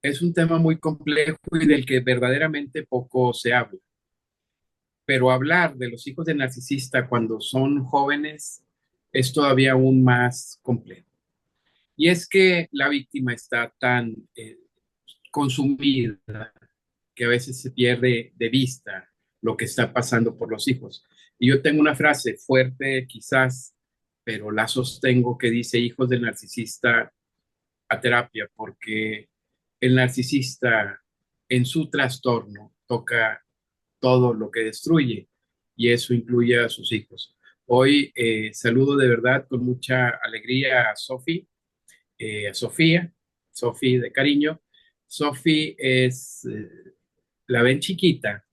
Es un tema muy complejo y del que verdaderamente poco se habla. Pero hablar de los hijos de narcisista cuando son jóvenes es todavía aún más complejo. Y es que la víctima está tan consumida que a veces se pierde de vista lo que está pasando por los hijos. Y yo tengo una frase fuerte quizás, pero la sostengo, que dice: hijos del narcisista a terapia, porque el narcisista en su trastorno toca todo lo que destruye, y eso incluye a sus hijos. Hoy saludo de verdad con mucha alegría a Sofi, a Sofía, Sofi de cariño. Sofi es, la ven chiquita,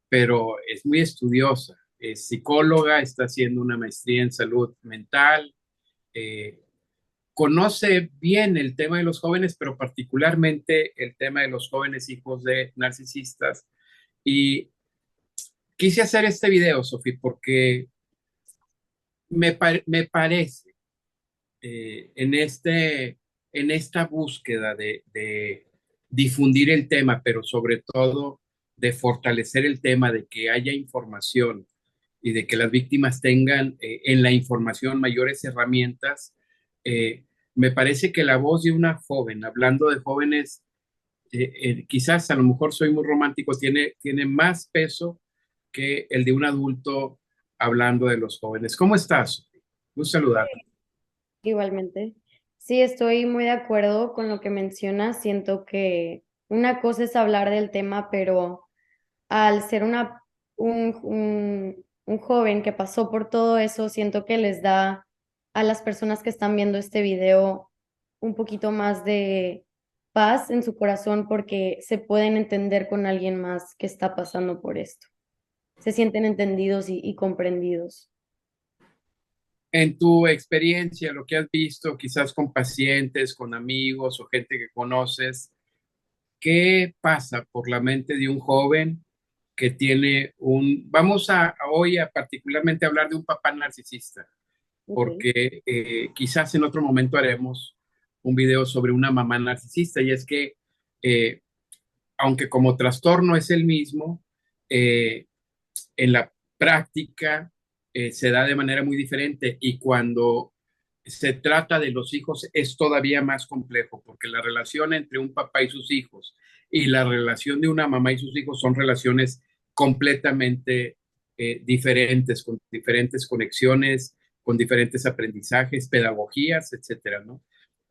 pero es muy estudiosa, es psicóloga, está haciendo una maestría en salud mental, eh, conoce bien el tema de los jóvenes, pero particularmente el tema de los jóvenes hijos de narcisistas. Y quise hacer este video, Sofía, porque me parece en esta búsqueda de difundir el tema, pero sobre todo de fortalecer el tema, de que haya información y de que las víctimas tengan en la información mayores herramientas. Me parece que la voz de una joven, hablando de jóvenes, quizás a lo mejor soy muy romántico, tiene más peso que el de un adulto hablando de los jóvenes. ¿Cómo estás? Un saludarte. Igualmente. Sí, estoy muy de acuerdo con lo que mencionas. Siento que una cosa es hablar del tema, pero al ser un joven que pasó por todo eso, siento que les da a las personas que están viendo este video un poquito más de paz en su corazón porque se pueden entender con alguien más que está pasando por esto. Se sienten entendidos y comprendidos. En tu experiencia, lo que has visto, quizás con pacientes, con amigos o gente que conoces, ¿qué pasa por la mente de un joven que tiene vamos a hoy a particularmente hablar de un papá narcisista, Ok. porque quizás en otro momento haremos un video sobre una mamá narcisista, y es que eh, aunque como trastorno es el mismo, eh, en la práctica se da de manera muy diferente, y cuando se trata de los hijos es todavía más complejo, porque la relación entre un papá y sus hijos y la relación de una mamá y sus hijos son relaciones completamente diferentes, con diferentes conexiones, con diferentes aprendizajes, pedagogías, etcétera, ¿no?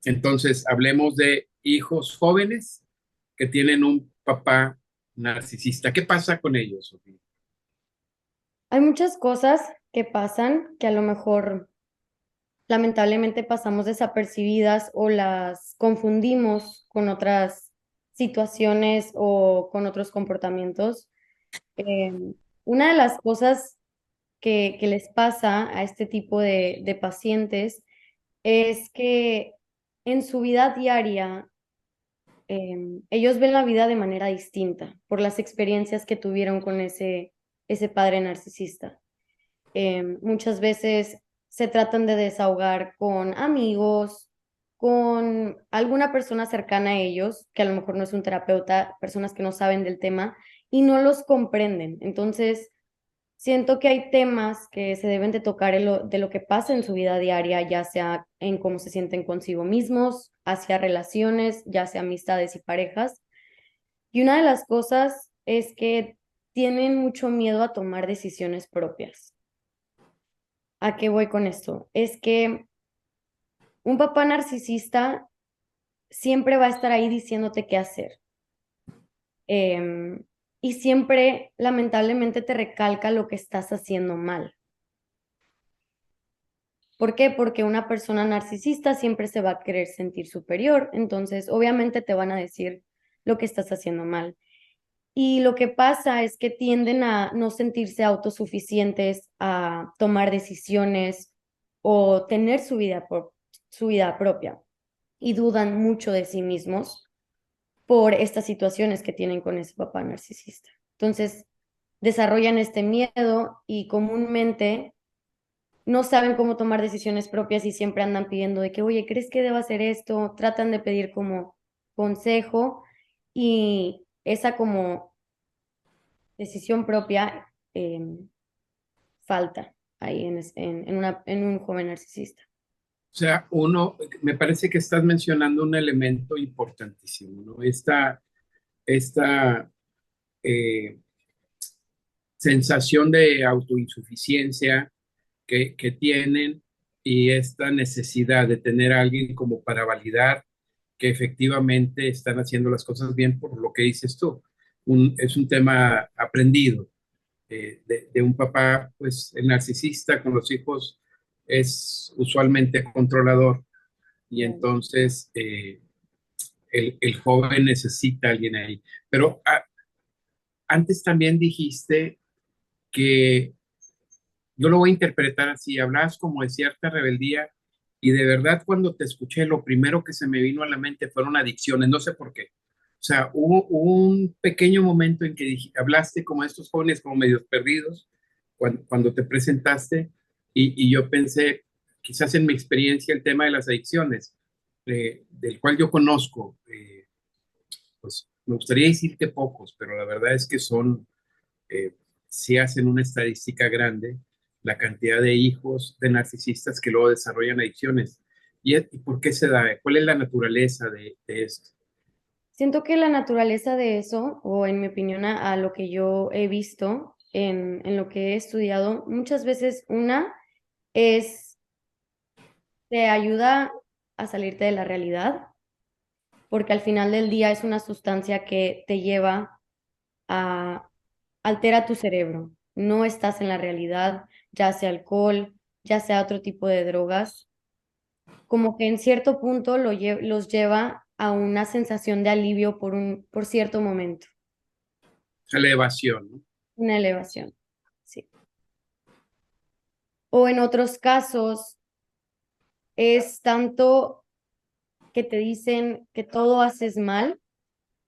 Entonces, hablemos de hijos jóvenes que tienen un papá narcisista. ¿Qué pasa con ellos, Sofía? Hay muchas cosas que pasan que a lo mejor lamentablemente pasamos desapercibidas o las confundimos con otras situaciones o con otros comportamientos. Eh, una de las cosas que les pasa a este tipo de pacientes es que en su vida diaria ellos ven la vida de manera distinta por las experiencias que tuvieron con ese padre narcisista. Muchas veces se tratan de desahogar con amigos, con alguna persona cercana a ellos, que a lo mejor no es un terapeuta, personas que no saben del tema y no los comprenden. Entonces, siento que hay temas que se deben de tocar de lo que pasa en su vida diaria, ya sea en cómo se sienten consigo mismos, hacia relaciones, ya sea amistades y parejas. Y una de las cosas es que tienen mucho miedo a tomar decisiones propias. ¿A qué voy con esto? Es que un papá narcisista siempre va a estar ahí diciéndote qué hacer. Em, y siempre, lamentablemente, te recalca lo que estás haciendo mal. ¿Por qué? Porque una persona narcisista siempre se va a querer sentir superior. Entonces, obviamente te van a decir lo que estás haciendo mal. Y lo que pasa es que tienden a no sentirse autosuficientes, a tomar decisiones o tener su vida propia y dudan mucho de sí mismos por estas situaciones que tienen con ese papá narcisista. Entonces, desarrollan este miedo y comúnmente no saben cómo tomar decisiones propias y siempre andan pidiendo de que, oye, ¿crees que debo hacer esto? Tratan de pedir como consejo y esa como decisión propia falta ahí en un joven narcisista. O sea, me parece que estás mencionando un elemento importantísimo, ¿no? Esta eh, sensación de autoinsuficiencia que tienen y esta necesidad de tener a alguien como para validar que efectivamente están haciendo las cosas bien por lo que dices tú. Es un tema aprendido de un papá, pues el narcisista con los hijos es usualmente controlador y Claro. entonces el joven necesita a alguien ahí. Pero antes también dijiste que yo lo voy a interpretar así, hablabas como de cierta rebeldía y de verdad cuando te escuché lo primero que se me vino a la mente fueron adicciones, no sé por qué. O sea, hubo un pequeño momento en que hablaste como de estos jóvenes como medios perdidos cuando te presentaste y yo pensé, quizás en mi experiencia, el tema de las adicciones, del cual yo conozco, pues me gustaría decirte pocos, pero la verdad es que son eh, sí hacen una estadística grande la cantidad de hijos de narcisistas que luego desarrollan adicciones. ¿Y por qué se da? ¿Cuál es la naturaleza de esto? Siento que la naturaleza de eso, o en mi opinión, a lo que yo he visto en lo que he estudiado, muchas veces una es, te ayuda a salirte de la realidad, porque al final del día es una sustancia que te lleva a, altera tu cerebro. No estás en la realidad, ya sea alcohol, ya sea otro tipo de drogas, como que en cierto punto los lleva a una sensación de alivio por cierto momento, O sea, la evasión, ¿no? una elevación. Sí. O en otros casos es tanto que te dicen que todo haces mal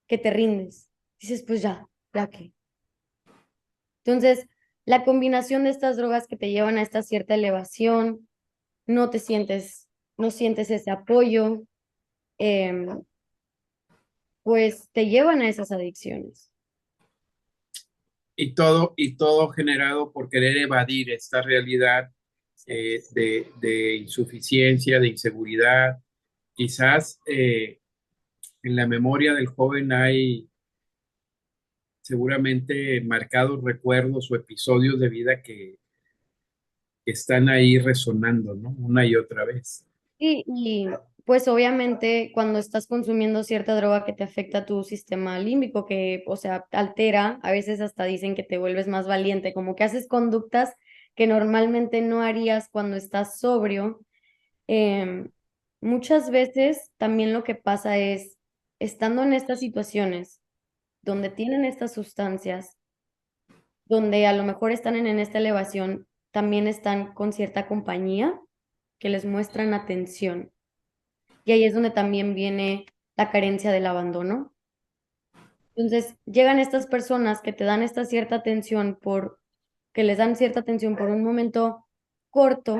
que te rindes. Dices, pues ya que. Entonces, la combinación de estas drogas que te llevan a esta cierta elevación, no te sientes, no sientes ese apoyo, em, pues te llevan a esas adicciones. Y todo generado por querer evadir esta realidad de insuficiencia, de inseguridad. Quizás en la memoria del joven hay seguramente marcados recuerdos o episodios de vida que están ahí resonando, ¿no? Una y otra vez. Y pues obviamente cuando estás consumiendo cierta droga que te afecta a tu sistema límbico, que, o sea, altera, a veces hasta dicen que te vuelves más valiente, como que haces conductas que normalmente no harías cuando estás sobrio. Em, Muchas veces también lo que pasa es, estando en estas situaciones donde tienen estas sustancias, donde a lo mejor están en esta elevación, también están con cierta compañía que les muestran atención. Y ahí es donde también viene la carencia del abandono. Entonces, llegan estas personas que te dan esta cierta atención que les dan cierta atención por un momento corto,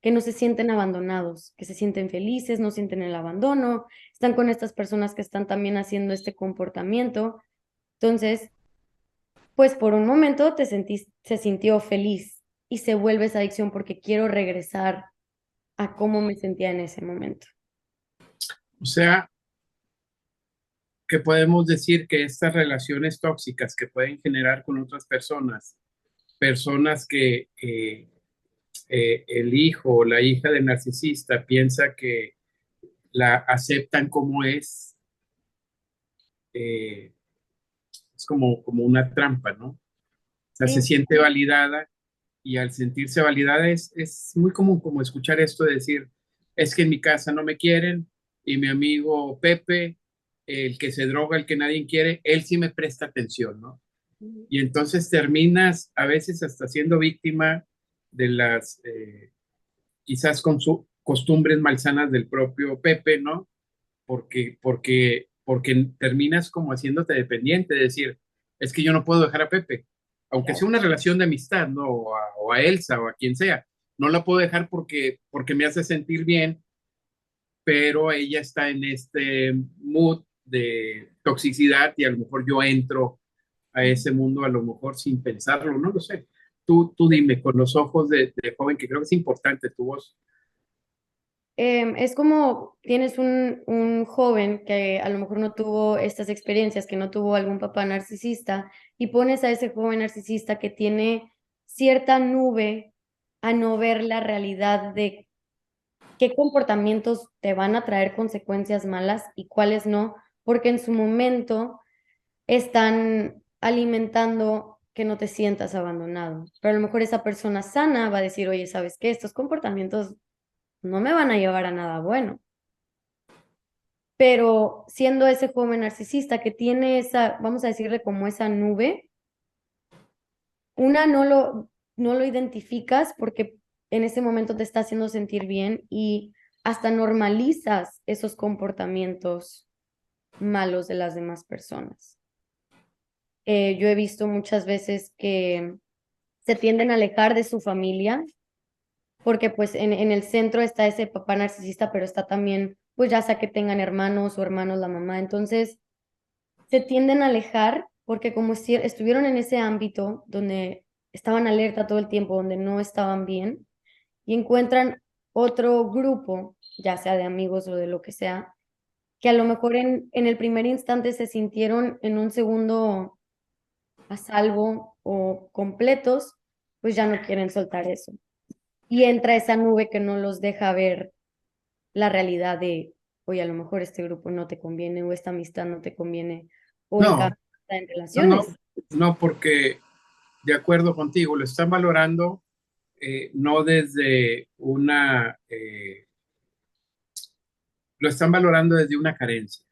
que no se sienten abandonados, que se sienten felices, no sienten el abandono, están con estas personas que están también haciendo este comportamiento. Entonces, pues por un momento se sintió feliz y se vuelve esa adicción porque quiero regresar a cómo me sentía en ese momento. O sea, que podemos decir que estas relaciones tóxicas que pueden generar con otras personas, personas que el hijo o la hija del narcisista piensa que la aceptan como eh, es como una trampa, ¿no? O sea, se Sí, siente validada y al sentirse validada es muy común como escuchar esto de decir, es que en mi casa no me quieren y mi amigo Pepe, el que se droga, el que nadie quiere, él sí me presta atención, ¿no? Y entonces terminas a veces hasta siendo víctima de las quizás con su costumbres malsanas del propio Pepe, ¿no? Porque terminas como haciéndote dependiente, de decir, es que yo no puedo dejar a Pepe, aunque sea claro. una relación de amistad, ¿no? O a Elsa o a quien sea, no la puedo dejar porque me hace sentir bien, pero ella está en este mood de toxicidad y a lo mejor yo entro a ese mundo a lo mejor sin pensarlo, no lo sé. Tú dime, con los ojos de joven, que creo que es importante tu voz. Es como tienes un joven que a lo mejor no tuvo estas experiencias, que no tuvo algún papá narcisista, y pones a ese joven narcisista que tiene cierta nube a no ver la realidad de qué comportamientos te van a traer consecuencias malas y cuáles no, porque en su momento están alimentando que no te sientas abandonado. Pero a lo mejor esa persona sana va a decir, oye, ¿sabes qué? Estos comportamientos no me van a llevar a nada bueno. Pero siendo ese joven narcisista que tiene esa, vamos a decirle como esa nube, una no lo identificas porque en ese momento te está haciendo sentir bien y hasta normalizas esos comportamientos malos de las demás personas. Yo he visto muchas veces que se tienden a alejar de su familia porque pues en el centro está ese papá narcisista, pero está también, pues ya sea que tengan hermanos o hermanos la mamá, entonces se tienden a alejar porque como si estuvieron en ese ámbito donde estaban alerta todo el tiempo, donde no estaban bien, y encuentran otro grupo, ya sea de amigos o de lo que sea, que a lo mejor en el primer instante se sintieron en un segundo a salvo o completos, pues ya no quieren soltar eso. Y entra esa nube que no los deja ver la realidad de, oye, a lo mejor este grupo no te conviene o esta amistad no te conviene o el No, cambio en no, no, relaciones. no, porque de acuerdo contigo, lo están valorando no desde lo están valorando desde una carencia.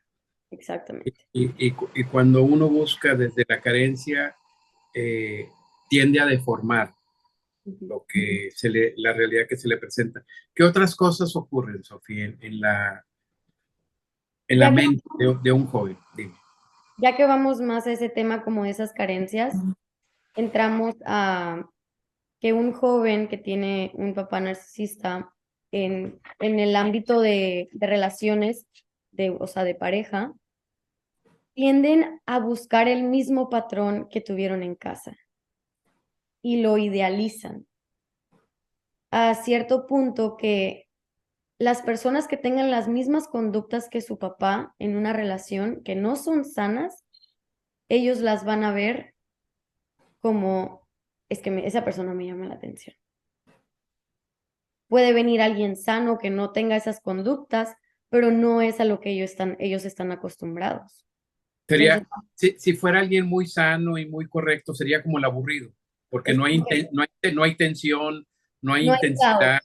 Exactamente. Y cuando uno busca desde la carencia, eh, tiende a deformar Ujú. la realidad que se le presenta. ¿Qué otras cosas ocurren, Sofía, en la Ya que, mente de un joven? Dime. ya que vamos más a ese tema como de esas carencias, entramos a que un joven que tiene un papá narcisista en el ámbito de relaciones, o sea, de pareja, tienden a buscar el mismo patrón que tuvieron en casa y lo idealizan a cierto punto que las personas que tengan las mismas conductas que su papá en una relación que no son sanas, ellos las van a ver como, es que esa persona me llama la atención. Puede venir alguien sano que no tenga esas conductas, pero no es a lo que ellos están acostumbrados. Entonces, Sería, si fuera alguien muy sano y muy correcto, sería como el aburrido, porque es correcto. no hay tensión, no hay No hay caos. intensidad,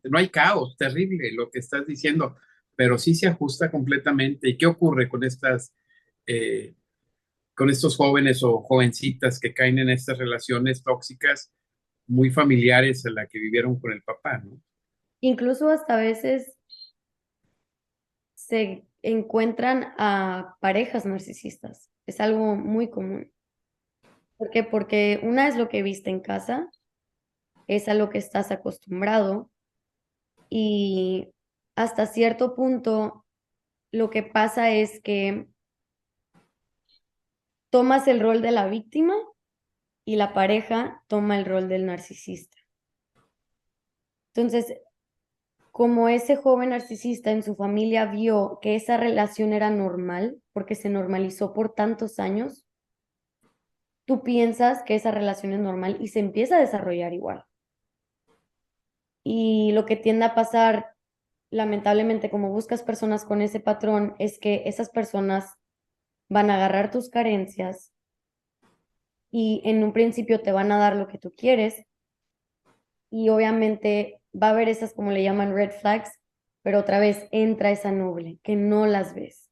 no hay caos, terrible lo que estás diciendo, pero sí se ajusta completamente. ¿Y qué ocurre eh, con estos jóvenes o jovencitas que caen en estas relaciones tóxicas muy familiares a la que vivieron con el papá, ¿no? Incluso hasta a veces se encuentran a parejas narcisistas. Es algo muy común. ¿Por qué? Porque una es lo que viste en casa, es a lo que estás acostumbrado y hasta cierto punto lo que pasa es que tomas el rol de la víctima y la pareja toma el rol del narcisista. Entonces, como ese joven narcisista en su familia vio que esa relación era normal porque se normalizó por tantos años, tú piensas que esa relación es normal y se empieza a desarrollar igual. Y lo que tiende a pasar, lamentablemente, como buscas personas con ese patrón, es que esas personas van a agarrar tus carencias y en un principio te van a dar lo que tú quieres y obviamente va a haber esas como le llaman red flags, pero otra vez entra esa nube que no las ves.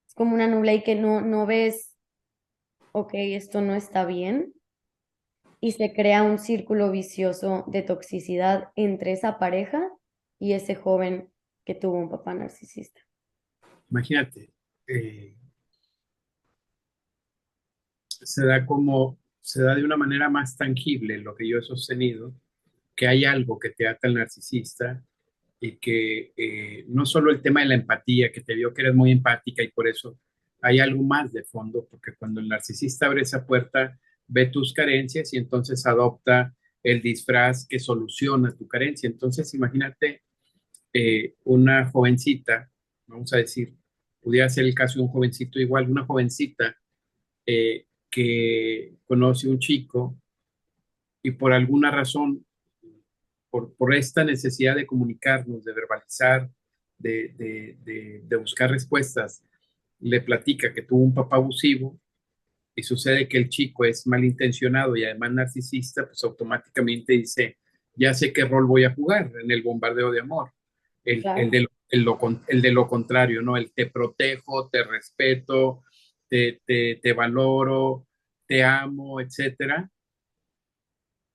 Es como una nube y que no ves, ok, esto no está bien y se crea un círculo vicioso de toxicidad entre esa pareja y ese joven que tuvo un papá narcisista. Imagínate, eh, se da de una manera más tangible lo que yo he sostenido, que hay algo que te ata al narcisista y que no solo el tema de la empatía, que te vio que eres muy empática y por eso hay algo más de fondo, porque cuando el narcisista abre esa puerta, ve tus carencias y entonces adopta el disfraz que soluciona tu carencia. Entonces, imagínate una jovencita, vamos a decir, pudiera ser el caso de un jovencito igual, una jovencita que conoce un chico y por alguna razón, por esta necesidad de comunicarnos, de verbalizar, de buscar respuestas, le platica que tuvo un papá abusivo y sucede que el chico es malintencionado y además narcisista, pues automáticamente dice, ya sé qué rol voy a jugar en el bombardeo de amor. Claro. El de lo contrario, ¿no? El te protejo, te respeto, te valoro, te amo, etcétera,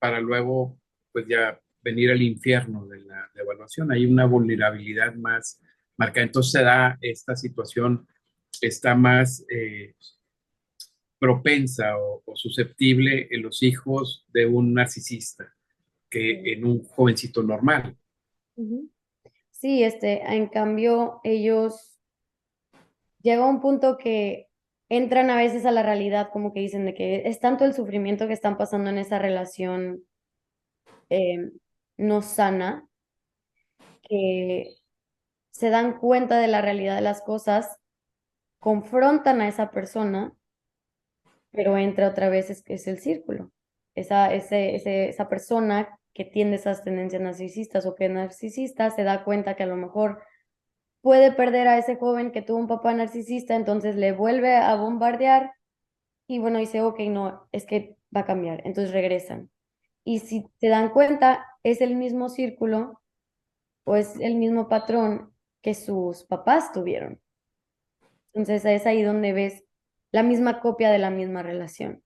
para luego, pues ya venir al infierno de la evaluación. Hay una vulnerabilidad más marcada. Entonces se da esta situación, está más propensa o susceptible en los hijos de un narcisista que Sí. en un jovencito normal. Ujú. Sí, en cambio, ellos llega un punto que entran a veces a la realidad, como que dicen de que es tanto el sufrimiento que están pasando en esa relación eh, no sana, que se dan cuenta de la realidad de las cosas, confrontan a esa persona, pero entra otra vez, es el círculo. Esa persona que tiene esas tendencias narcisistas o que es narcisista se da cuenta que a lo mejor puede perder a ese joven que tuvo un papá narcisista, entonces le vuelve a bombardear y bueno, dice, ok, no, es que va a cambiar, entonces regresan. Y si se dan cuenta, es el mismo círculo o es el mismo patrón que sus papás tuvieron. Entonces es ahí donde ves la misma copia de la misma relación.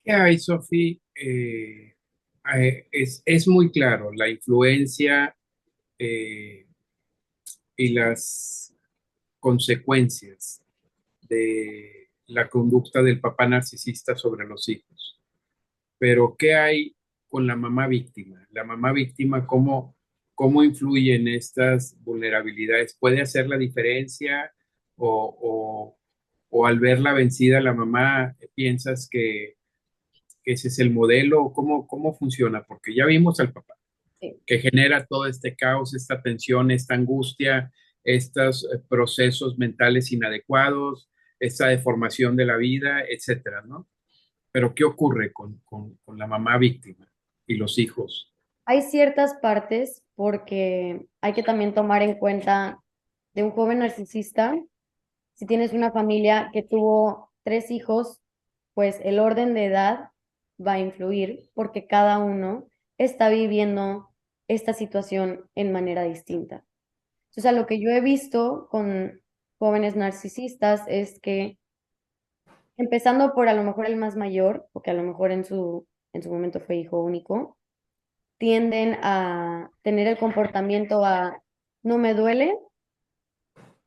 ¿Qué hay, Sofi? Es muy claro la influencia eh, y las consecuencias de la conducta del papá narcisista sobre los hijos. Pero ¿qué hay con la mamá víctima? La mamá víctima, ¿cómo influye en estas vulnerabilidades? ¿Puede hacer la diferencia o, o al verla vencida la mamá piensas que ese es el modelo? ¿Cómo funciona? Porque ya vimos al papá Sí. que genera todo este caos, esta tensión, esta angustia, estos procesos mentales inadecuados, esta deformación de la vida, etcétera, ¿no? Pero ¿qué ocurre con la mamá víctima y los hijos? Hay ciertas partes porque hay que también tomar en cuenta de un joven narcisista, si tienes una familia que tuvo tres hijos, pues el orden de edad va a influir porque cada uno está viviendo esta situación en manera distinta. Entonces, a lo que yo he visto con jóvenes narcisistas es que empezando por a lo mejor el más mayor, porque a lo mejor en su momento fue hijo único, tienden a tener el comportamiento a no me duele,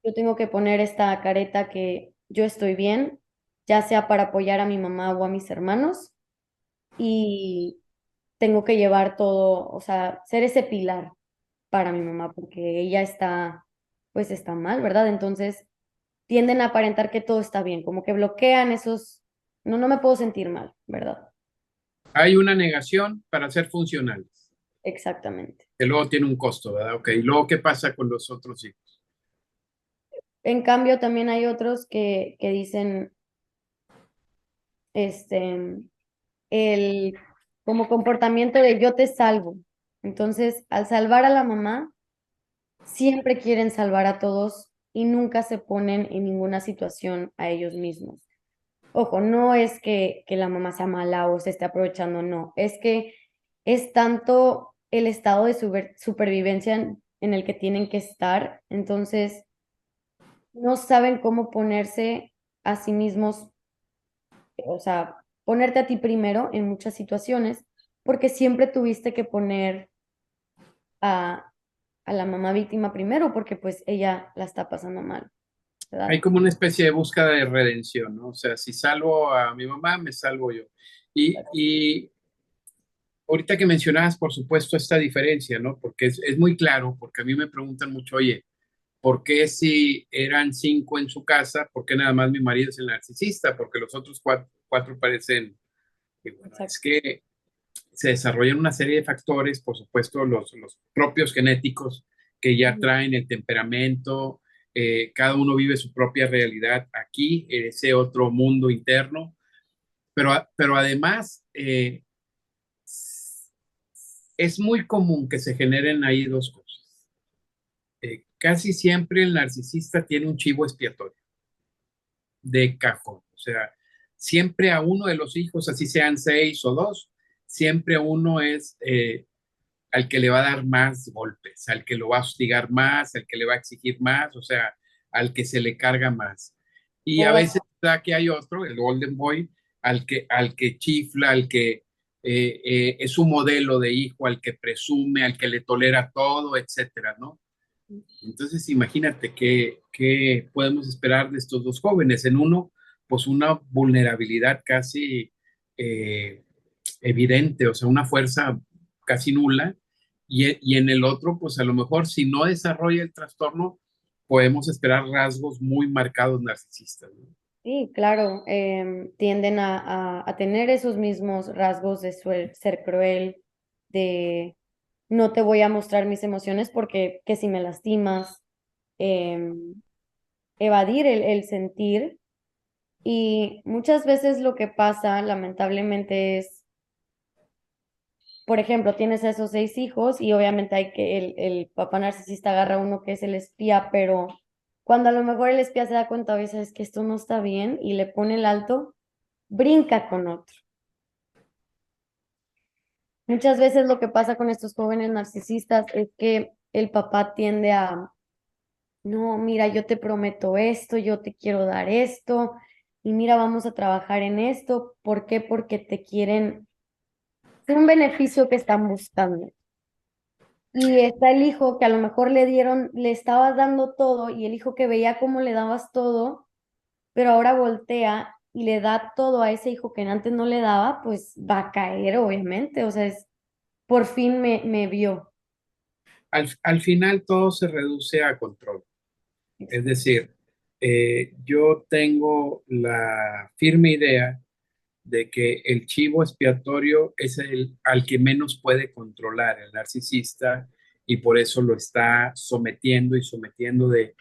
yo tengo que poner esta careta que yo estoy bien, ya sea para apoyar a mi mamá o a mis hermanos, y tengo que llevar todo, o sea, ser ese pilar para mi mamá, porque ella está, pues está mal, ¿verdad? Entonces tienden a aparentar que todo está bien, como que bloquean esos, no, no me puedo sentir mal, ¿verdad? Hay una negación para ser funcionales, Exactamente. que luego tiene un costo, ¿verdad? Ok, ¿y luego qué pasa con los otros hijos? En cambio, también hay otros que dicen, este, el como comportamiento de yo te salvo. Entonces, al salvar a la mamá, siempre quieren salvar a todos y nunca se ponen en ninguna situación a ellos mismos. Ojo, no es que la mamá sea mala o se esté aprovechando, no, es que es tanto el estado de supervivencia en el que tienen que estar, entonces no saben cómo ponerse a sí mismos, o sea, ponerte a ti primero en muchas situaciones, porque siempre tuviste que poner a, a la mamá víctima primero, porque pues ella la está pasando mal, Hay ¿verdad? como una especie de búsqueda de redención, ¿no? O sea, si salvo a mi mamá, me salvo yo. Y ahorita que mencionabas, por supuesto, esta diferencia, ¿no? Porque es muy claro, porque a mí me preguntan mucho, oye, ¿por qué si eran 5 en su casa, por qué nada más mi marido es el narcisista? Porque los otros cuatro parecen, y bueno, es Exacto. que se desarrollan una serie de factores, por supuesto, los propios genéticos que ya Ujú. traen el temperamento, cada uno vive su propia realidad aquí, ese otro mundo interno, pero además es muy común que se generen ahí dos cosas. Casi siempre el narcisista tiene un chivo expiatorio de cajón, o sea, siempre a uno de los hijos, así sean 6 o 2, siempre uno es al que le va a dar más golpes, al que lo va a hostigar más, al que le va a exigir más, o sea, al que se le carga más. Y a Todas. veces da que hay otro, el Golden Boy, al que chifla, al que es un modelo de hijo, al que presume, al que le tolera todo, etcétera, ¿no? Entonces, imagínate qué podemos esperar de estos dos jóvenes. En uno, pues una vulnerabilidad casi eh, evidente, o sea, una fuerza casi nula, y en el otro, pues a lo mejor si no desarrolla el trastorno, podemos esperar rasgos muy marcados narcisistas, ¿no? Sí, claro, tienden a tener esos mismos rasgos de ser cruel, de no te voy a mostrar mis emociones porque que si me lastimas, em, evadir el sentir. Y muchas veces lo que pasa, lamentablemente, es, por ejemplo, tienes a esos 6 hijos y obviamente hay que el papá narcisista agarra a uno que es el espía, pero cuando a lo mejor el espía se da cuenta, oye, sabes que esto no está bien y le pone el alto, brinca con otro. Muchas veces lo que pasa con estos jóvenes narcisistas es que el papá tiende a, no, mira, yo te prometo esto, yo te quiero dar esto, y mira, vamos a trabajar en esto. ¿Por qué? Porque te quieren, es un beneficio que están buscando. Y está el hijo que a lo mejor le dieron, le estabas dando todo, y el hijo que veía cómo le dabas todo, pero ahora voltea y le da todo a ese hijo que antes no le daba, pues va a caer, obviamente. O sea, es, por fin me vio. Al final todo se reduce a control. Es decir, yo tengo la firme idea de que el chivo expiatorio es el al que menos puede controlar el narcisista y por eso lo está sometiendo y sometiendo de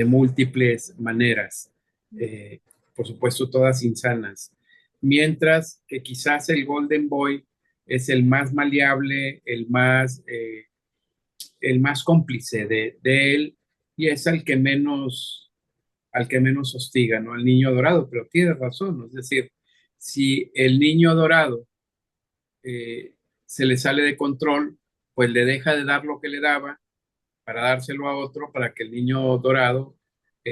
múltiples maneras, eh, por supuesto todas insanas. Mientras que quizás el Golden Boy es el más maleable, el más cómplice de él y es al que menos hostiga, ¿no? Al niño dorado, pero tiene razón, ¿no? Es decir, si el niño dorado eh, se le sale de control, pues le deja de dar lo que le daba para dárselo a otro, para que el niño dorado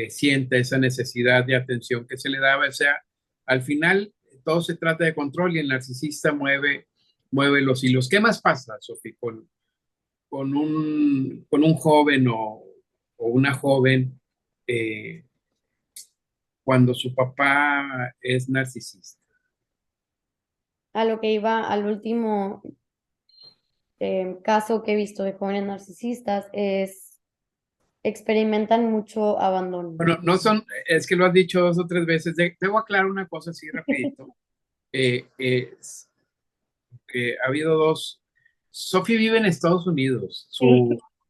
sienta esa necesidad de atención que se le daba. O sea, al final todo se trata de control y el narcisista mueve los hilos. ¿Qué más pasa, Sofi, con un joven o una joven eh, cuando su papá es narcisista? A lo que iba al último caso que he visto de jóvenes narcisistas es experimentan mucho abandono. Bueno, no son, es que lo has dicho 2 o 3 veces. Debo aclarar una cosa así rapidito. Que ha habido dos. Sophie vive en Estados Unidos. Sí,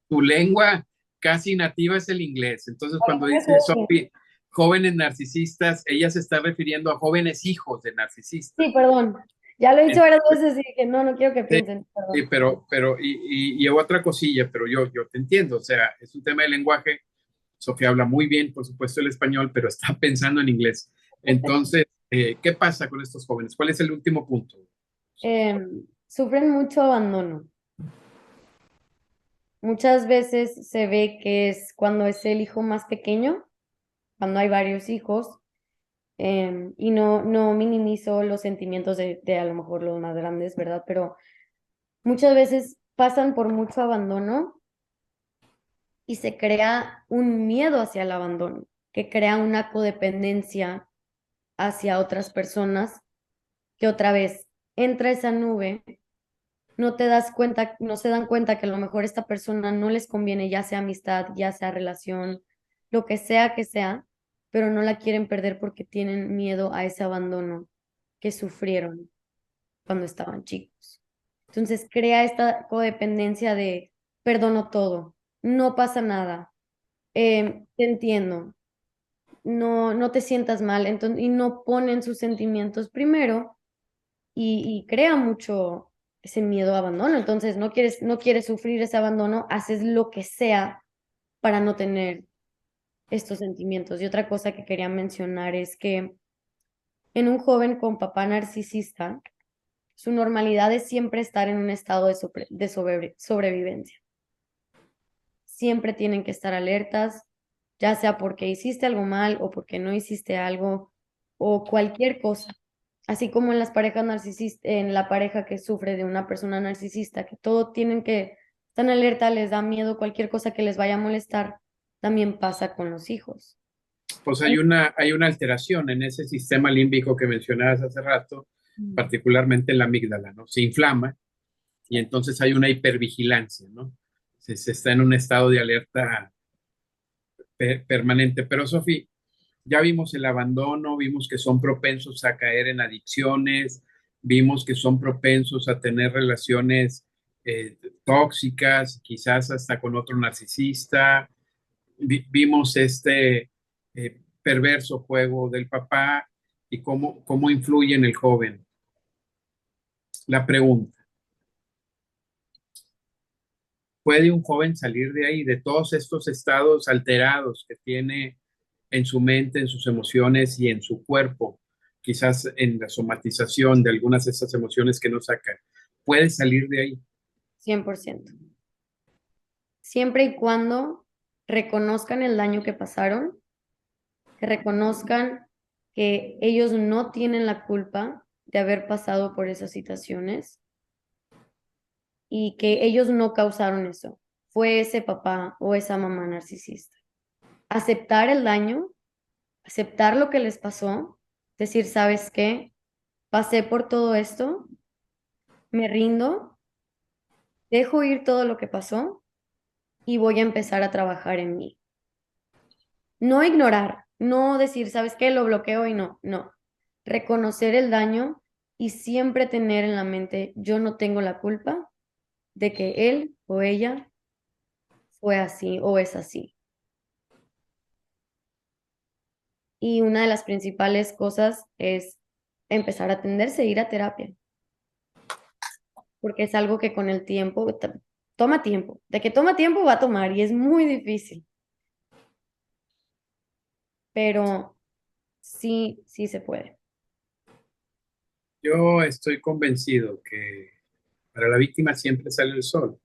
Su lengua casi nativa es el inglés. Entonces, cuando dice Sophie jóvenes narcisistas, ella se está refiriendo a jóvenes hijos de narcisistas. sí, perdón. Ya lo he dicho varias Entonces, veces y dije, no, no quiero que sí, piensen, sí, perdón. y otra cosilla, pero yo te entiendo. O sea, es un tema de lenguaje. Sofía habla muy bien, por supuesto, el español, pero está pensando en inglés. Entonces, ¿qué pasa con estos jóvenes? ¿Cuál es el último punto? Sufren mucho abandono. Muchas veces se ve que es cuando es el hijo más pequeño, cuando hay varios hijos, y no minimizo los sentimientos de a lo mejor los más grandes, ¿verdad? Pero muchas veces pasan por mucho abandono y se crea un miedo hacia el abandono, que crea una codependencia hacia otras personas, que otra vez entra esa nube no te das cuenta, no se dan cuenta que a lo mejor esta persona no les conviene, ya sea amistad, ya sea relación, lo que sea, pero no la quieren perder porque tienen miedo a ese abandono que sufrieron cuando estaban chicos. Entonces crea esta codependencia de perdono todo, no pasa nada, te entiendo, no te sientas mal, entonces, y no ponen sus sentimientos primero y crea mucho ese miedo a abandono. Entonces no quieres sufrir ese abandono, haces lo que sea para no tener estos sentimientos. Y otra cosa que quería mencionar es que en un joven con papá narcisista, su normalidad es siempre estar en un estado de sobrevivencia. Siempre tienen que estar alertas, ya sea porque hiciste algo mal o porque no hiciste algo o cualquier cosa. Así como en las parejas narcisistas, en la pareja que sufre de una persona narcisista, que todo tienen que estar alerta, les da miedo, cualquier cosa que les vaya a molestar, también pasa con los hijos. Pues hay una alteración en ese sistema límbico que mencionabas hace rato, Mm. particularmente en la amígdala, ¿no? Se inflama y entonces hay una hipervigilancia, ¿no? Se está en un estado de alerta permanente. Pero, Sofi, ya vimos el abandono, vimos que son propensos a caer en adicciones, vimos que son propensos a tener relaciones tóxicas, quizás hasta con otro narcisista. Vimos este perverso juego del papá y cómo influye en el joven. La pregunta, ¿puede un joven salir de ahí, de todos estos estados alterados que tiene en su mente, en sus emociones y en su cuerpo, quizás en la somatización de algunas de esas emociones que no saca? ¿Puede salir de ahí? 100%. Siempre y cuando reconozcan el daño que pasaron, que reconozcan que ellos no tienen la culpa de haber pasado por esas situaciones y que ellos no causaron eso. Fue ese papá o esa mamá narcisista. Aceptar el daño, aceptar lo que les pasó, decir, ¿sabes qué? Pasé por todo esto, me rindo, dejo ir todo lo que pasó y voy a empezar a trabajar en mí. No ignorar, no decir, ¿sabes qué? Lo bloqueo y no, no. Reconocer el daño y siempre tener en la mente, yo no tengo la culpa de que él o ella fue así o es así. Y una de las principales cosas es empezar a atenderse, ir a terapia, porque es algo que con el tiempo toma tiempo. De que toma tiempo va a tomar y es muy difícil, pero sí, sí se puede. Yo estoy convencido que para la víctima siempre sale el sol.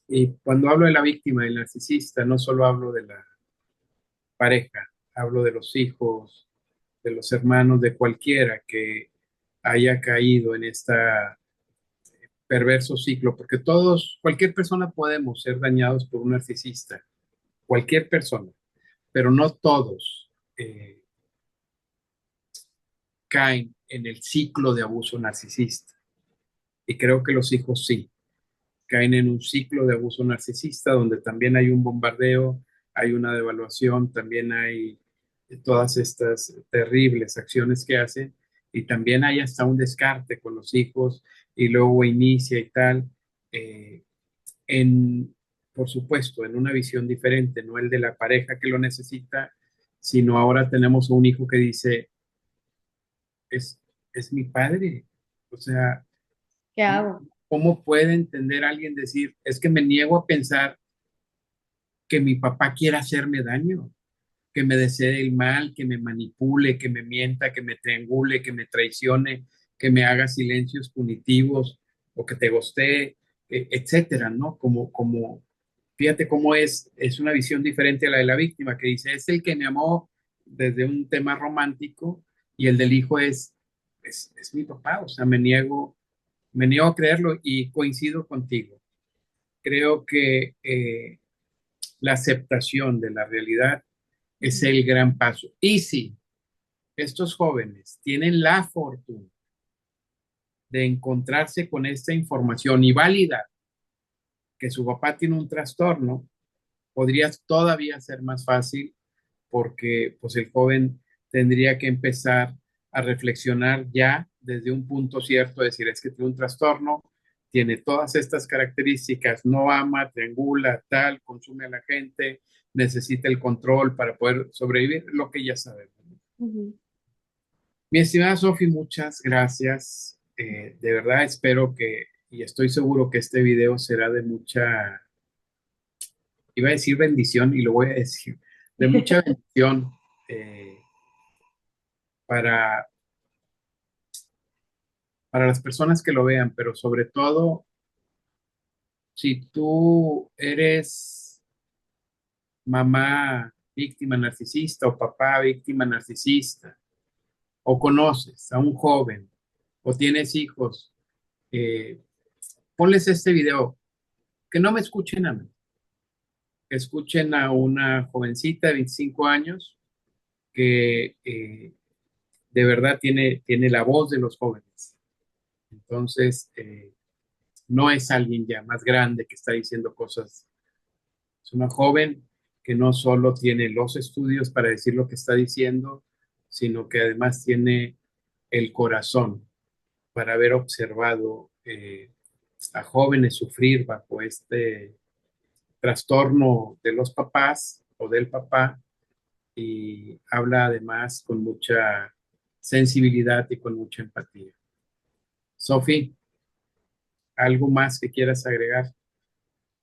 Y cuando hablo de la víctima, del narcisista, no solo hablo de la pareja, hablo de los hijos, de los hermanos, de cualquiera que haya caído en este perverso ciclo, porque todos, cualquier persona podemos ser dañados por un narcisista, cualquier persona, pero no todos caen en el ciclo de abuso narcisista. Y creo que los hijos sí, caen en un ciclo de abuso narcisista donde también hay un bombardeo, hay una devaluación, también hay todas estas terribles acciones que hacen y también hay hasta un descarte con los hijos y luego inicia y tal, eh, en, por supuesto, en una visión diferente, no el de la pareja que lo necesita, sino ahora tenemos un hijo que dice, es, es mi padre. O sea, ¿Qué hago? ¿cómo puede entender alguien decir, es que me niego a pensar que mi papá quiera hacerme daño, que me desee el mal, que me manipule, que me mienta, que me triangule, que me traicione, que me haga silencios punitivos o que te gostee, etcétera, ¿no? Fíjate cómo es una visión diferente a la de la víctima, que dice, es el que me amó desde un tema romántico y el del hijo es mi papá, o sea, me niego a creerlo y coincido contigo. Creo que la aceptación de la realidad es Ujú. el gran paso. Y si estos jóvenes tienen la fortuna de encontrarse con esta información y válida que su papá tiene un trastorno, podría todavía ser más fácil porque pues el joven tendría que empezar a reflexionar ya desde un punto cierto, decir, es que tiene un trastorno, tiene todas estas características, no ama, triangula, tal, consume a la gente, necesita el control para poder sobrevivir, lo que ya sabemos. Ujú. Mi estimada Sofi, muchas gracias. De verdad espero que, y estoy seguro que este video será de mucha, iba a decir bendición y lo voy a decir, de mucha bendición eh, para, para las personas que lo vean, pero sobre todo si tú eres mamá víctima narcisista o papá víctima narcisista, o conoces a un joven, o tienes hijos, eh, ponles este video, que no me escuchen a mí, que escuchen a una jovencita de 25 años que de verdad tiene la voz de los jóvenes. Entonces, no es alguien ya más grande que está diciendo cosas. Es una joven que no solo tiene los estudios para decir lo que está diciendo, sino que además tiene el corazón para haber observado a jóvenes sufrir bajo este trastorno de los papás o del papá y habla además con mucha sensibilidad y con mucha empatía. Sofi, ¿algo más que quieras agregar?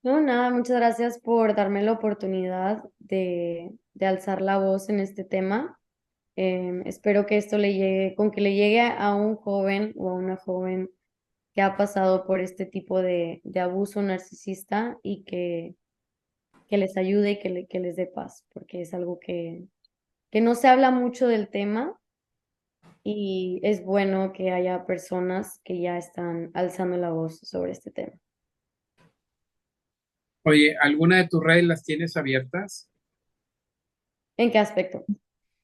No, nada, muchas gracias por darme la oportunidad de alzar la voz en este tema. Espero que esto le llegue, con que le llegue a un joven o a una joven que ha pasado por este tipo de abuso narcisista y que les ayude y que les dé paz, porque es algo que no se habla mucho del tema y es bueno que haya personas que ya están alzando la voz sobre este tema. Oye, ¿alguna de tus redes las tienes abiertas? ¿En qué aspecto?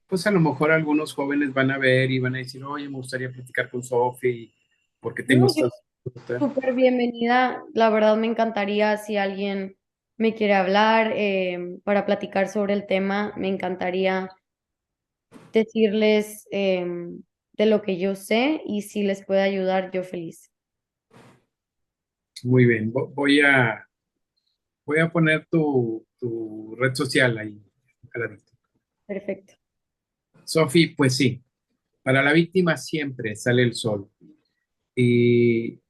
Pues a lo mejor algunos jóvenes van a ver y van a decir, oye, me gustaría platicar con Sofi porque tengo No, yo estas... súper bienvenida. La verdad me encantaría si alguien me quiere hablar para platicar sobre el tema. Me encantaría decirles de lo que yo sé y si les puede ayudar, yo feliz. Muy bien, voy a poner tu red social ahí. A la vista. Perfecto. Sofi, pues sí, para la víctima siempre sale el sol y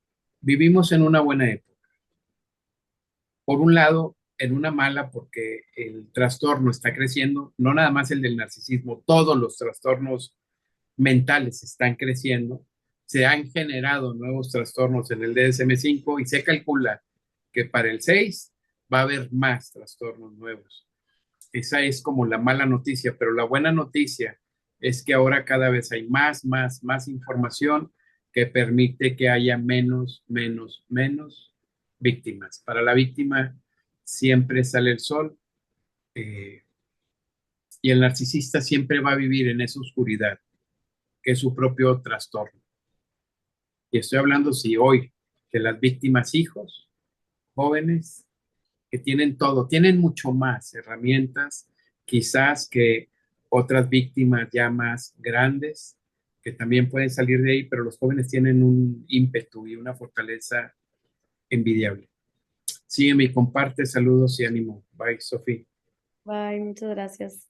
vivimos en una buena época. Por un lado, en una mala porque el trastorno está creciendo, no nada más el del narcisismo, todos los trastornos mentales están creciendo, se han generado nuevos trastornos en el DSM-5 y se calcula que para el 6 va a haber más trastornos nuevos. Esa es como la mala noticia, pero la buena noticia es que ahora cada vez hay más información que permite que haya menos víctimas. Para la víctima siempre sale el sol eh, y el narcisista siempre va a vivir en esa oscuridad, que es su propio trastorno. Y estoy hablando, sí, hoy, de las víctimas hijos, jóvenes, que tienen todo, tienen mucho más herramientas, quizás que otras víctimas ya más grandes, que también pueden salir de ahí, pero los jóvenes tienen un ímpetu y una fortaleza envidiable. Sígueme y comparte, saludos y ánimo. Bye, Sofía. Bye, muchas gracias.